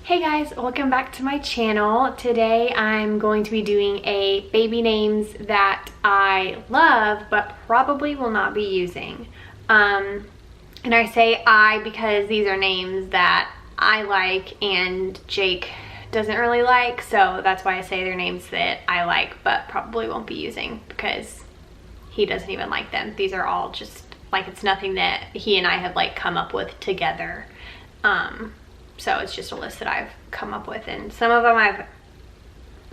Hey guys, welcome back to my channel. Today I'm going to be doing a baby names that I love but probably will not be using. And I say I because these are names that I like and Jake doesn't really like, so that's why I say they're names that I like but probably won't be using because he doesn't even like them. These are all just like, it's nothing that he and I have like come up with together. So it's just a list that I've come up with, and some of them I've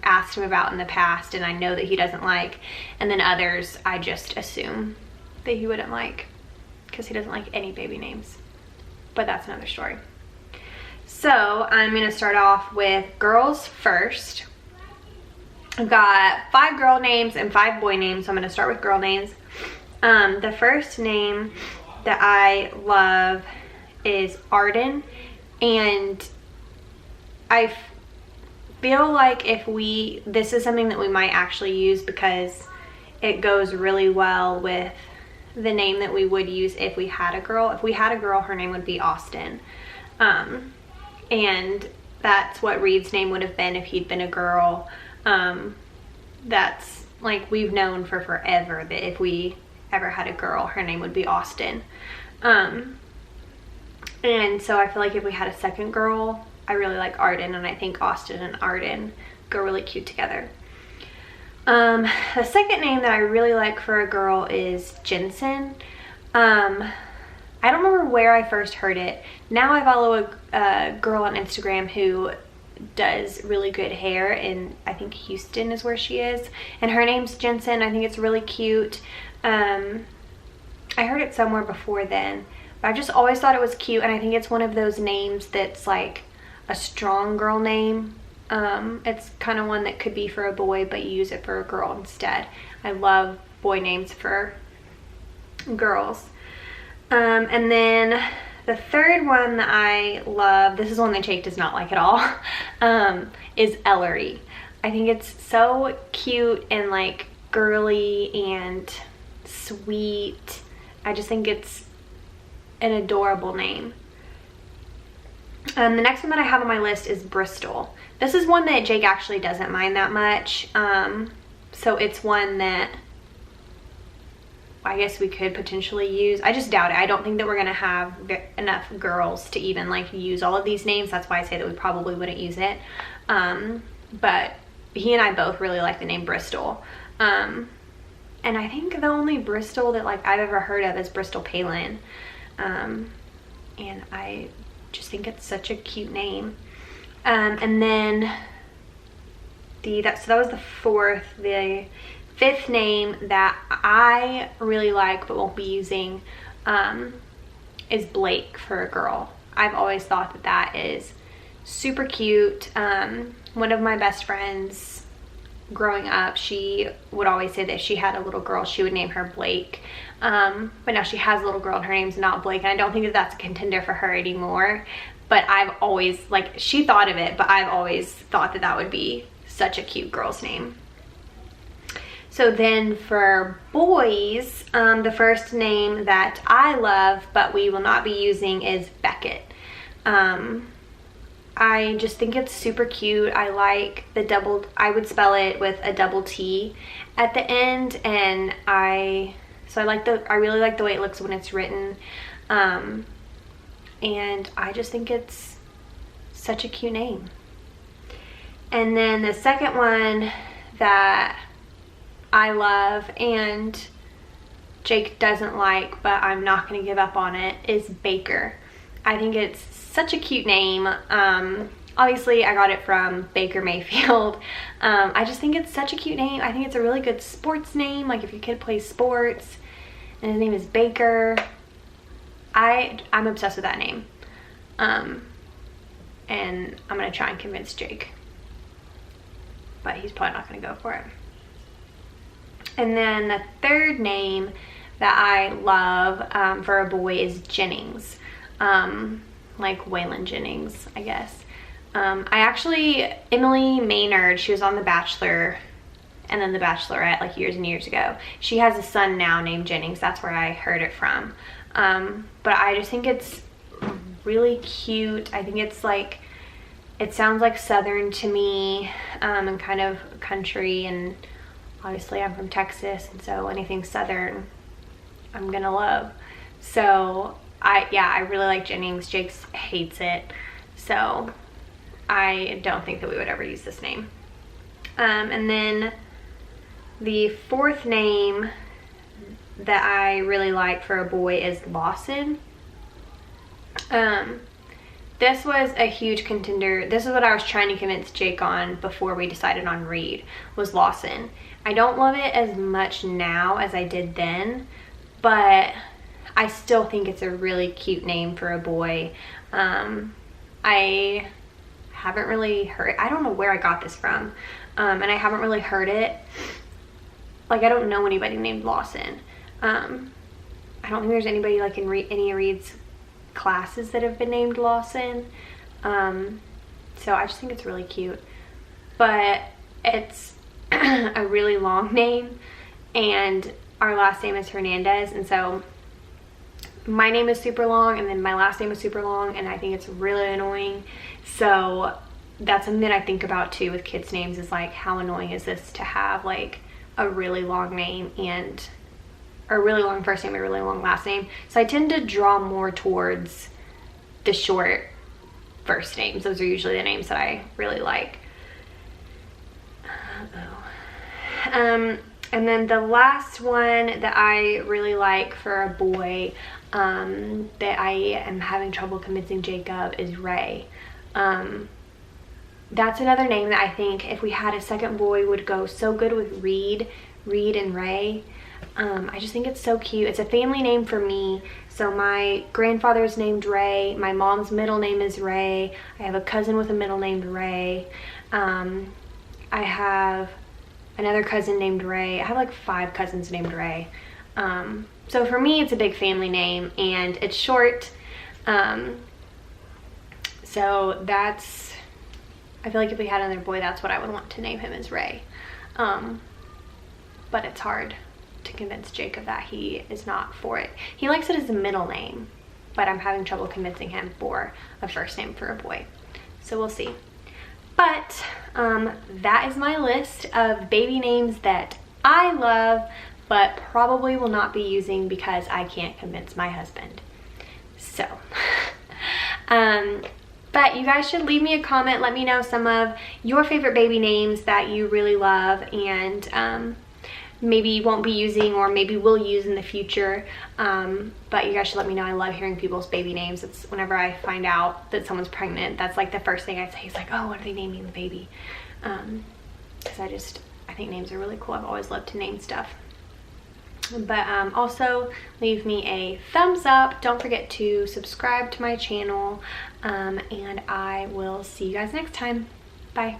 asked him about in the past and I know that he doesn't like, and then others I just assume that he wouldn't like because he doesn't like any baby names, but that's another story. So I'm gonna start off with girls first. I've got 5 girl names and 5 boy names, so I'm gonna start with girl names. The first name that I love is Arden. And I feel like this is something that we might actually use because it goes really well with the name that we would use if we had a girl. If we had a girl, her name would be Austin. And that's what Reed's name would have been if he'd been a girl. That's like, we've known for forever that if we ever had a girl, her name would be Austin. And so I feel like if we had a second girl, I really like Arden, and I think Austin and Arden go really cute together. The second name that I really like for a girl is Jensen. I don't remember where I first heard it. Now I follow a girl on Instagram who does really good hair, and I think Houston is where she is, and her name's Jensen. I think it's really cute. I heard it somewhere before then. I just always thought it was cute, and I think it's one of those names that's like a strong girl name. It's kind of one that could be for a boy, but you use it for a girl instead. I love boy names for girls. And then the third one that I love, this is one that Jake does not like at all, is Ellery. I think it's so cute and like girly and sweet. I just think it's an adorable name. The next one that I have on my list is Bristol. This is one that Jake actually doesn't mind that much. So it's one that I guess we could potentially use. I just doubt it. I don't think that we're gonna have enough girls to even like use all of these names. That's why I say that we probably wouldn't use it. But he and I both really like the name Bristol. And I think the only Bristol that like I've ever heard of is Bristol Palin. And I just think it's such a cute name. And then that was the fourth. The fifth name that I really like but won't be using is Blake for a girl. I've always thought that that is super cute. One of my best friends growing up, she would always say that if she had a little girl, she would name her Blake. But now she has a little girl and her name's not Blake, and I don't think that that's a contender for her anymore. But I've always, like, she thought of it, but I've always thought that that would be such a cute girl's name. So then for boys, the first name that I love but we will not be using is Beckett. I just think it's super cute. I like the I would spell it with a double T at the end, and I really like the way it looks when it's written. And I just think it's such a cute name. And then the second one that I love and Jake doesn't like, but I'm not gonna give up on it, is Baker. I think it's such a cute name. Obviously I got it from Baker Mayfield. I just think it's such a cute name. I think it's a really good sports name, like if your kid plays sports and his name is Baker. I'm obsessed with that name. And I'm gonna try and convince Jake, but he's probably not gonna go for it. And then the third name that I love for a boy is Jennings. Like Waylon Jennings, I guess. Emily Maynard, she was on The Bachelor and then The Bachelorette like years and years ago. She has a son now named Jennings. That's where I heard it from. But I just think it's really cute. I think it's like It sounds like Southern to me, and kind of country, and obviously I'm from Texas, and so anything Southern I'm gonna love. So I really like Jennings. Jake hates it, so I don't think that we would ever use this name. And then the fourth name that I really like for a boy is Lawson. This was a huge contender. This is what I was trying to convince Jake on before we decided on Reed, was Lawson. I don't love it as much now as I did then, but I still think it's a really cute name for a boy. I haven't really heard, I don't know where I got this from, and I haven't really heard it. Like, I don't know anybody named Lawson. I don't think there's anybody like in any of Reed's classes that have been named Lawson. So I just think it's really cute, but it's a really long name, and our last name is Hernandez, and so my name is super long and then my last name is super long, and I think it's really annoying. So that's something that I think about too with kids' names, is like, how annoying is this to have like a really long name and a really long first name, a really long last name. So I tend to draw more towards the short first names. Those are usually the names that I really like. And then the last one that I really like for a boy, that I am having trouble convincing Jacob, is Ray. That's another name that I think if we had a second boy would go so good with Reed and Ray. I just think it's so cute. It's a family name for me. So my grandfather's named Ray. My mom's middle name is Ray. I have a cousin with a middle named Ray. I have another cousin named Ray. I have like 5 cousins named Ray. So for me, it's a big family name, and it's short. So that's, I feel like if we had another boy, that's what I would want to name him, is Ray. But it's hard to convince Jacob that he is not for it. He likes it as a middle name, but I'm having trouble convincing him for a first name for a boy. So we'll see. But that is my list of baby names that I love, but probably will not be using because I can't convince my husband. So, but you guys should leave me a comment. Let me know some of your favorite baby names that you really love, and maybe you won't be using, or maybe will use in the future. But you guys should let me know. I love hearing people's baby names. It's whenever I find out that someone's pregnant, that's like the first thing I say is like, oh, what are they naming the baby? Because I think names are really cool. I've always loved to name stuff. But also leave me a thumbs up. Don't forget to subscribe to my channel, and I will see you guys next time. Bye.